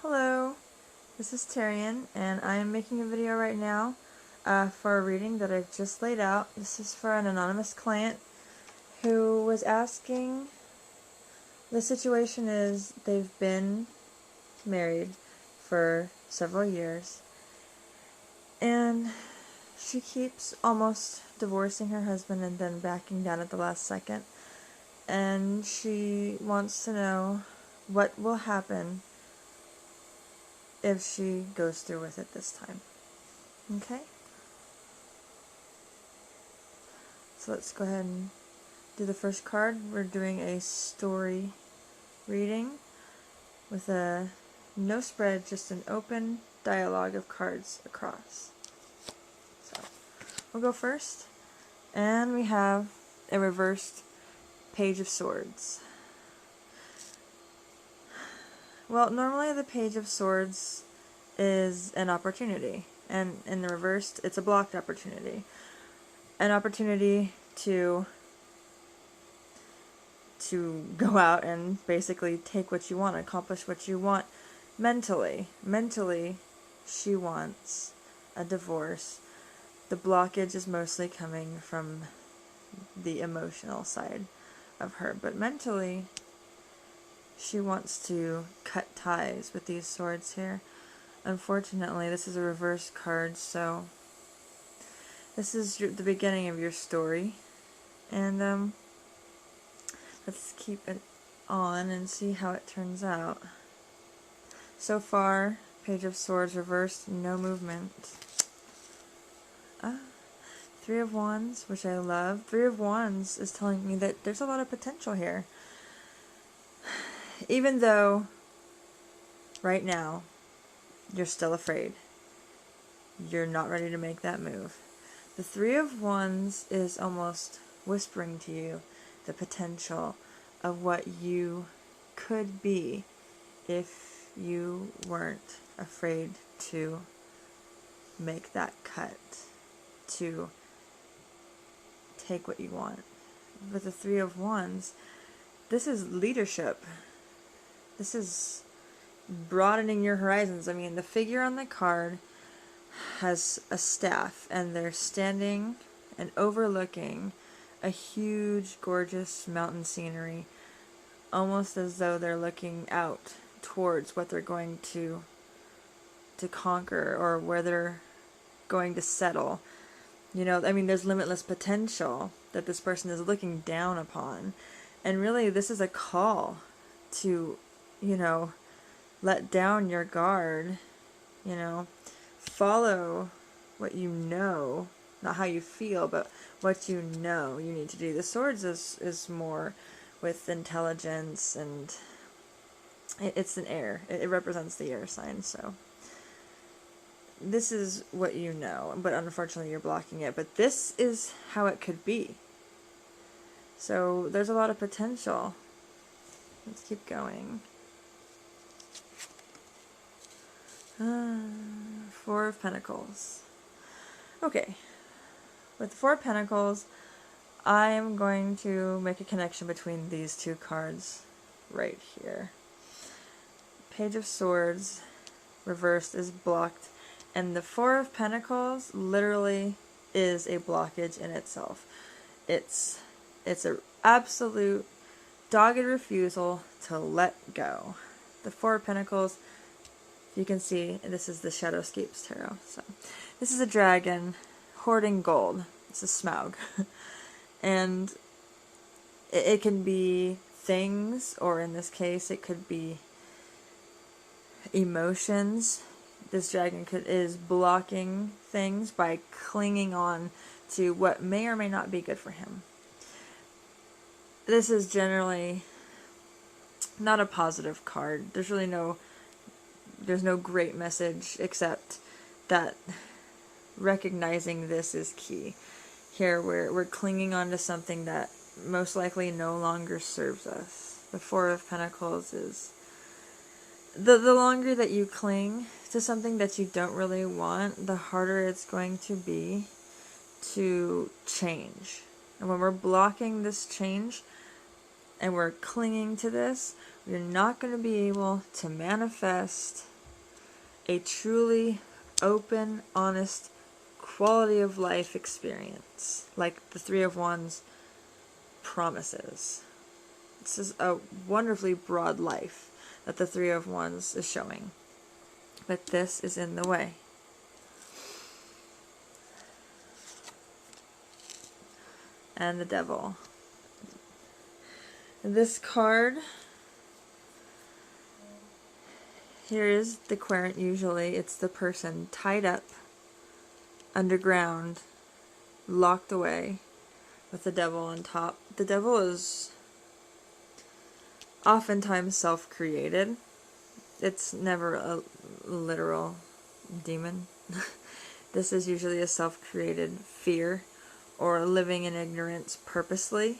Hello, this is Tyrion, and I am making a video right now for a reading that I've just laid out. This is for an anonymous client who was asking. The situation is they've been married for several years, and she keeps almost divorcing her husband and then backing down at the last second, and she wants to know what will happen if she goes through with it this time. Okay? So let's go ahead and do the first card. We're doing a story reading with a no spread, just an open dialogue of cards across. So we'll go first, and we have a reversed Page of Swords. Well, normally the Page of Swords is an opportunity, and in the reversed, it's a blocked opportunity. An opportunity to go out and basically take what you want, accomplish what you want mentally. Mentally, she wants a divorce. The blockage is mostly coming from the emotional side of her, but mentally, she wants to cut ties with these swords here. Unfortunately, this is a reverse card, so this is the beginning of your story, and let's keep it on and see how it turns out. So far, Page of Swords reversed, no movement. Three of Wands, which I love. Three of Wands is telling me that there's a lot of potential here. Even though, right now, you're still afraid. You're not ready to make that move. The Three of Wands is almost whispering to you the potential of what you could be if you weren't afraid to make that cut, to take what you want. With the Three of Wands, this is leadership. This is broadening your horizons. I mean, the figure on the card has a staff, and they're standing and overlooking a huge, gorgeous mountain scenery, almost as though they're looking out towards what they're going to conquer, or where they're going to settle. You know, I mean, there's limitless potential that this person is looking down upon. And really, this is a call to, let down your guard, follow what you know, not how you feel, but what you know you need to do. The Swords is more with intelligence, and it's an air. It represents the air sign, so this is what you know, but unfortunately you're blocking it. But this is how it could be. So there's a lot of potential. Let's keep going. Four of Pentacles. Okay. With the Four of Pentacles, I am going to make a connection between these two cards right here. Page of Swords reversed is blocked, and the Four of Pentacles literally is a blockage in itself. It's an absolute dogged refusal to let go. The Four of Pentacles, you can see, this is the Shadowscapes Tarot. So this is a dragon hoarding gold. It's a Smaug. And it can be things, or in this case, it could be emotions. This dragon is blocking things by clinging on to what may or may not be good for him. This is generally not a positive card. There's really no great message, except that recognizing this is key. Here we're clinging on to something that most likely no longer serves us. The Four of Pentacles is the longer that you cling to something that you don't really want, the harder it's going to be to change. And when we're blocking this change and we're clinging to this, we're not going to be able to manifest a truly open, honest, quality of life experience, like the Three of Wands promises. This is a wonderfully broad life that the Three of Wands is showing. But this is in the way. And the Devil. This card, here is the querent usually. It's the person tied up, underground, locked away, with the Devil on top. The Devil is oftentimes self-created. It's never a literal demon. This is usually a self-created fear or living in ignorance purposely.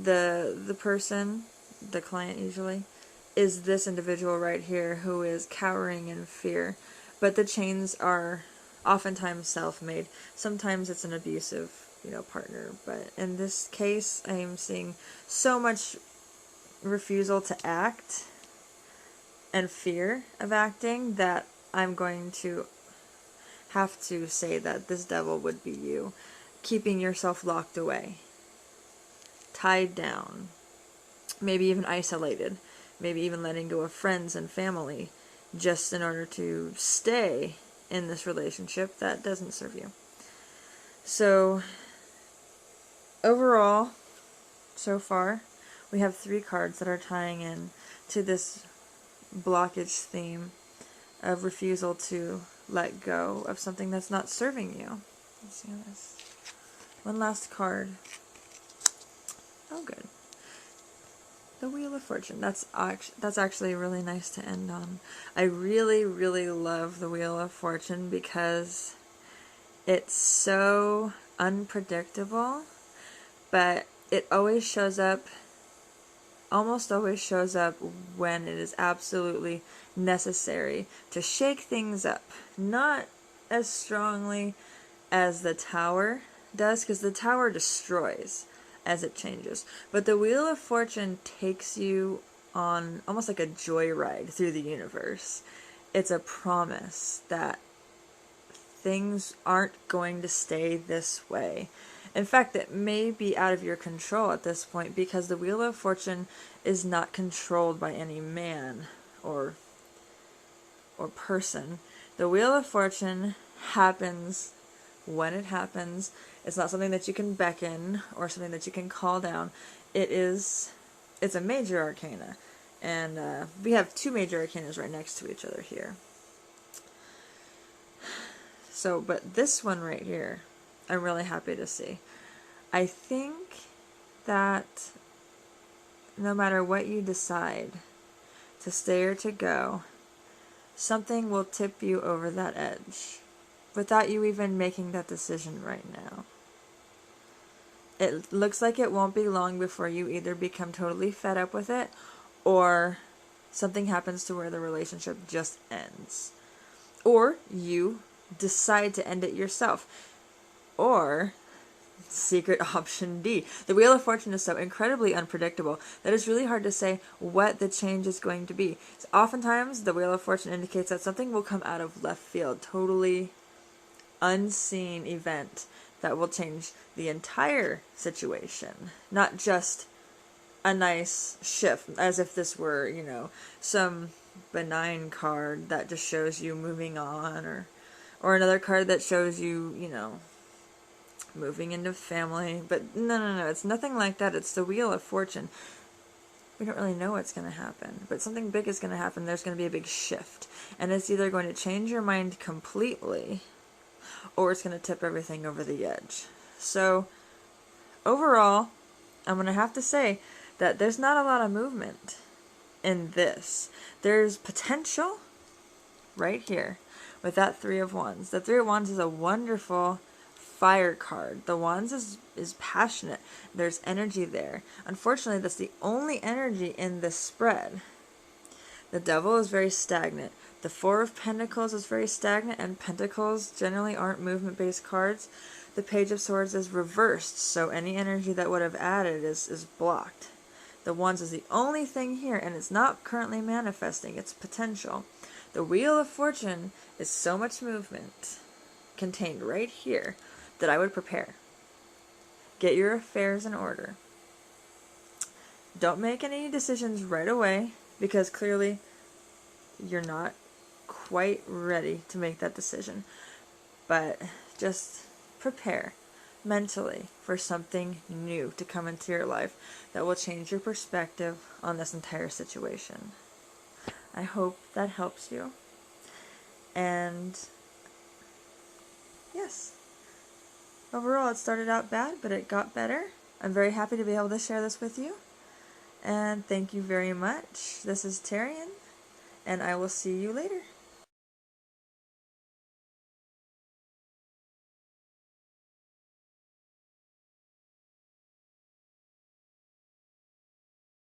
The person, the client usually, is this individual right here who is cowering in fear. But the chains are oftentimes self-made. Sometimes it's an abusive, partner. But in this case, I am seeing so much refusal to act and fear of acting that I'm going to have to say that this devil would be you, keeping yourself locked away, tied down, maybe even isolated, maybe even letting go of friends and family just in order to stay in this relationship that doesn't serve you. So overall, so far, we have 3 cards that are tying in to this blockage theme of refusal to let go of something that's not serving you. Let's see this. One last card. Oh, good. The Wheel of Fortune. That's actually really nice to end on. I really, really love the Wheel of Fortune because it's so unpredictable, but it always shows up, almost always shows up when it is absolutely necessary to shake things up. Not as strongly as the Tower does, because the Tower destroys as it changes. But the Wheel of Fortune takes you on almost like a joyride through the universe. It's a promise that things aren't going to stay this way. In fact, it may be out of your control at this point, because the Wheel of Fortune is not controlled by any man or person. The Wheel of Fortune happens when it happens. It's not something that you can beckon or something that you can call down. It's a major arcana. And we have 2 major arcanas right next to each other here. So, but this one right here, I'm really happy to see. I think that no matter what you decide, to stay or to go, something will tip you over that edge without you even making that decision right now. It looks like it won't be long before you either become totally fed up with it, or something happens to where the relationship just ends. Or you decide to end it yourself. Or secret option D. The Wheel of Fortune is so incredibly unpredictable that it's really hard to say what the change is going to be. So oftentimes, the Wheel of Fortune indicates that something will come out of left field, totally unseen event that will change the entire situation, not just a nice shift, as if this were, some benign card that just shows you moving on, or another card that shows you, moving into family. But no, it's nothing like that. It's the Wheel of Fortune. We don't really know what's going to happen, but something big is going to happen. There's going to be a big shift, and it's either going to change your mind completely, or it's going to tip everything over the edge. So overall, I'm going to have to say that there's not a lot of movement in this. There's potential right here with that Three of Wands. The Three of Wands is a wonderful fire card. The Wands is passionate. There's energy there. Unfortunately, that's the only energy in this spread. The Devil is very stagnant. The Four of Pentacles is very stagnant, and Pentacles generally aren't movement-based cards. The Page of Swords is reversed, so any energy that would have added is blocked. The Wands is the only thing here, and it's not currently manifesting, it's potential. The Wheel of Fortune is so much movement contained right here that I would prepare. Get your affairs in order. Don't make any decisions right away, because clearly you're not quite ready to make that decision. But just prepare mentally for something new to come into your life that will change your perspective on this entire situation. I hope that helps you. And yes, overall it started out bad, but it got better. I'm very happy to be able to share this with you. And thank you very much. This is Tarian, and I will see you later.